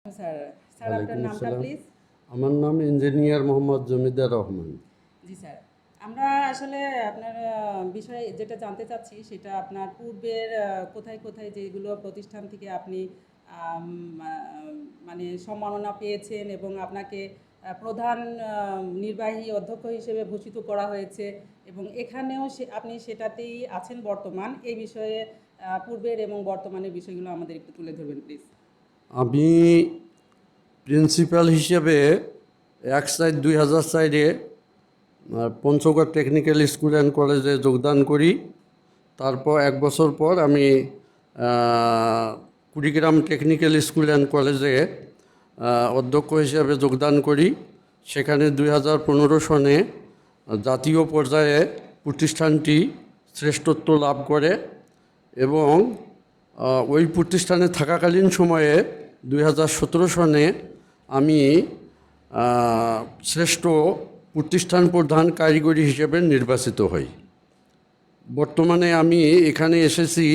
Sir sir আপনার ওয়ালাইকুম নামটা আসসালাম। প্লিজ। আমার নাম ইঞ্জিনিয়ার মোহাম্মদ জমিদার রহমান। জি স্যার, আমরা আসলে আপনার বিষয়ে যেটা জানতে চাচ্ছি সেটা আপনার পূর্বের কোথায় কোথায় যেগুলো প্রতিষ্ঠান থেকে আপনি আম, আহ, মানে সম্মাননা পেয়েছেন এবং আপনাকে প্রধান নির্বাহী অধ্যক্ষ হিসেবে ভূষিত করা হয়েছে এবং এখানেও আপনি সেটাতেই আছেন বর্তমান। এই বিষয়ে পূর্বের এবং বর্তমানের বিষয়গুলো আমাদের একটু তুলে ধরবেন প্লিজ। আমি প্রিন্সিপাল হিসেবে 1/4/2004 পঞ্চগড় টেকনিক্যাল স্কুল অ্যান্ড কলেজে যোগদান করি। তারপর 1 বছর পর আমি কুড়িগ্রাম টেকনিক্যাল স্কুল অ্যান্ড কলেজে অধ্যক্ষ হিসেবে যোগদান করি। সেখানে 2015 সনে জাতীয় পর্যায়ে প্রতিষ্ঠানটি শ্রেষ্ঠত্ব লাভ করে এবং ওই প্রতিষ্ঠানে থাকাকালীন সময়ে 2017 সনে আমি শ্রেষ্ঠ প্রতিষ্ঠান প্রধান কারিগরি হিসেবে নির্বাচিত হই। বর্তমানে আমি এখানে এসেছি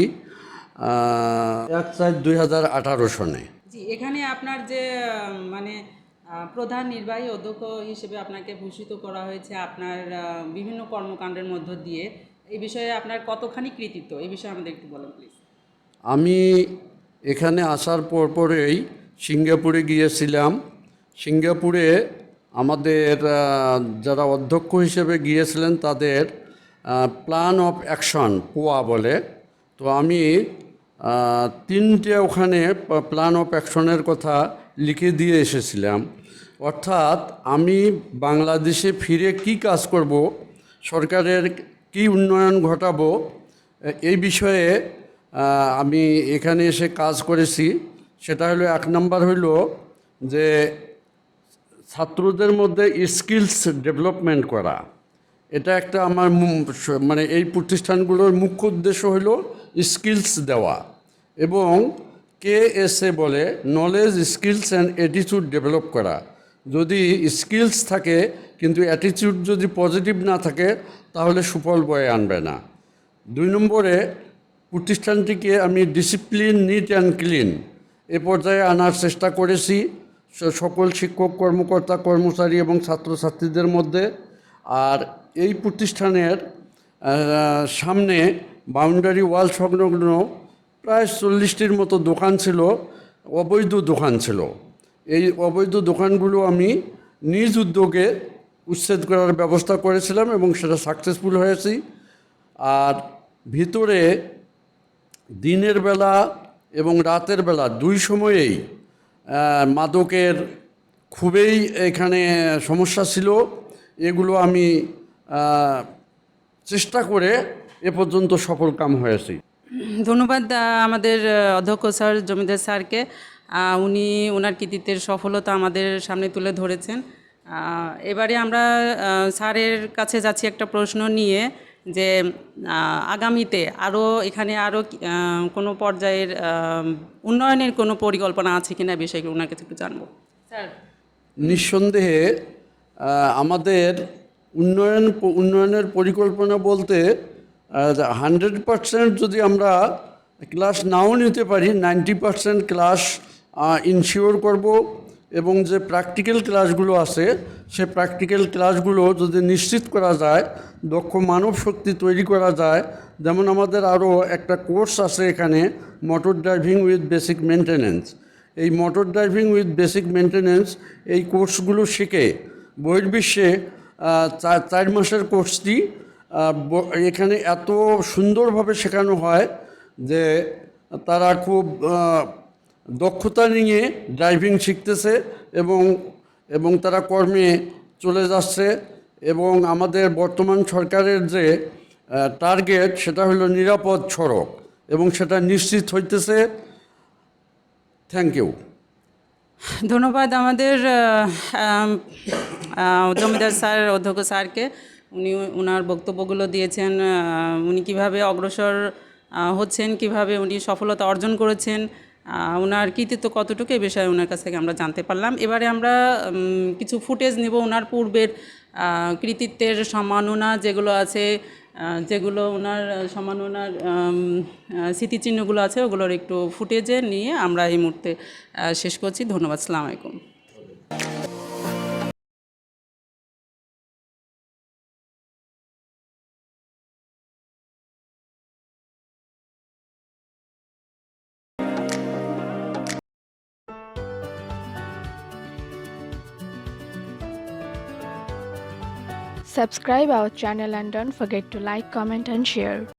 1/4/2018 সনে। জি, এখানে আপনার যে মানে প্রধান নির্বাহী অধ্যক্ষ হিসেবে আপনাকে ভূষিত করা হয়েছে আপনার বিভিন্ন কর্মকাণ্ডের মধ্য দিয়ে। এই বিষয়ে আপনার কতখানি কৃতিত্ব, এই বিষয়ে আমাদের একটু বলেন প্লিজ। আমি এখানে আসার পরেই সিঙ্গাপুরে গিয়েছিলাম। সিঙ্গাপুরে আমাদের যারা অধ্যক্ষ হিসেবে গিয়েছিলেন তাদের প্ল্যান অফ অ্যাকশন পোয়া বলে। তো আমি 3টে ওখানে প্ল্যান অফ অ্যাকশনের কথা লিখে দিয়ে এসেছিলাম। অর্থাৎ আমি বাংলাদেশে ফিরে কি কাজ করব, সরকারের কি উন্নয়ন ঘটাবো, এই বিষয়ে আমি এখানে এসে কাজ করেছি। সেটা হলো 1 নম্বর হলো যে ছাত্রদের মধ্যে স্কিলস ডেভেলপমেন্ট করা। এটা একটা আমার মানে এই প্রতিষ্ঠানগুলোর মুখ্য উদ্দেশ্য হলো স্কিলস দেওয়া এবং KSA বলে knowledge skills and attitude develop করা। যদি স্কিলস থাকে কিন্তু অ্যাটিটিউড যদি পজিটিভ না থাকে তাহলে সুফল বয়ে আনবে না। 2 নম্বরে প্রতিষ্ঠানটিকে আমি ডিসিপ্লিন, নিট অ্যান্ড ক্লিন এ পর্যায়ে আনার চেষ্টা করেছি সকল শিক্ষক, কর্মকর্তা, কর্মচারী এবং ছাত্রছাত্রীদের মধ্যে। আর এই প্রতিষ্ঠানের সামনে বাউন্ডারি ওয়াল সংলগ্ন প্রায় 40টির মতো দোকান ছিল, অবৈধ দোকান ছিল। এই অবৈধ দোকানগুলো আমি নিজ উদ্যোগে উচ্ছেদ করার ব্যবস্থা করেছিলাম এবং সেটা সাকসেসফুল হয়েছি। আর ভিতরে দিনের বেলা এবং রাতের বেলা 2 সময়েই মাদকের খুবই এখানে সমস্যা ছিল। এগুলো আমি চেষ্টা করে এ পর্যন্ত সফলকাম হয়েছি। ধন্যবাদ আমাদের অধ্যক্ষ স্যার, জমিদার স্যারকে। উনি ওনার কৃতিত্বের সফলতা আমাদের সামনে তুলে ধরেছেন। এবারে আমরা স্যারের কাছে যাচ্ছি একটা প্রশ্ন নিয়ে যে আগামীতে আরও এখানে আরও কোনো পর্যায়ের উন্নয়নের কোনো পরিকল্পনা আছে কিনা বিষয়গুলো ওনার কাছে একটু জানবো স্যার। নিঃসন্দেহে আমাদের উন্নয়নের পরিকল্পনা বলতে 100% যদি আমরা ক্লাস নাও নিতে পারি, 90% ক্লাস ইনশিওর করব এবং যে প্র্যাকটিক্যাল ক্লাসগুলো আছে সে প্র্যাকটিক্যাল ক্লাসগুলো যদি নিশ্চিত করা যায়, দক্ষ মানব শক্তি তৈরি করা যায়। যেমন আমাদের আরও একটা কোর্স আছে এখানে, motor driving with basic maintenance. এই motor driving with basic maintenance এই কোর্সগুলো শিখে বহির্বিশ্বে 4 মাসের কোর্সটি এখানে এত সুন্দরভাবে শেখানো হয় যে তারা খুব দক্ষতা নিয়ে ড্রাইভিং শিখতেছে এবং এবং তারা কর্মে চলে যাচ্ছে। এবং আমাদের বর্তমান সরকারের যে টার্গেট সেটা হলো নিরাপদ সড়ক এবং সেটা নিশ্চিত হইতেছে। Thank you. ধন্যবাদ আমাদের জমিদার স্যার, অধ্যক্ষ স্যারকে। উনি ওনার বক্তব্যগুলো দিয়েছেন, উনি কিভাবে অগ্রসর হচ্ছেন, কিভাবে উনি সফলতা অর্জন করেছেন, ওনার কৃতিত্ব কতটুকু এই বিষয়ে ওনার কাছ থেকে আমরা জানতে পারলাম। এবারে আমরা কিছু ফুটেজ নেব ওনার পূর্বের কৃতিত্বের সম্মাননা যেগুলো আছে, যেগুলো ওনার ওনার স্মৃতিচিহ্নগুলো আছে ওগুলোর একটু ফুটেজে নিয়ে আমরা এই মুহূর্তে শেষ করছি। ধন্যবাদ। আসসালামু আলাইকুম। Subscribe our channel and don't forget to like, comment and share.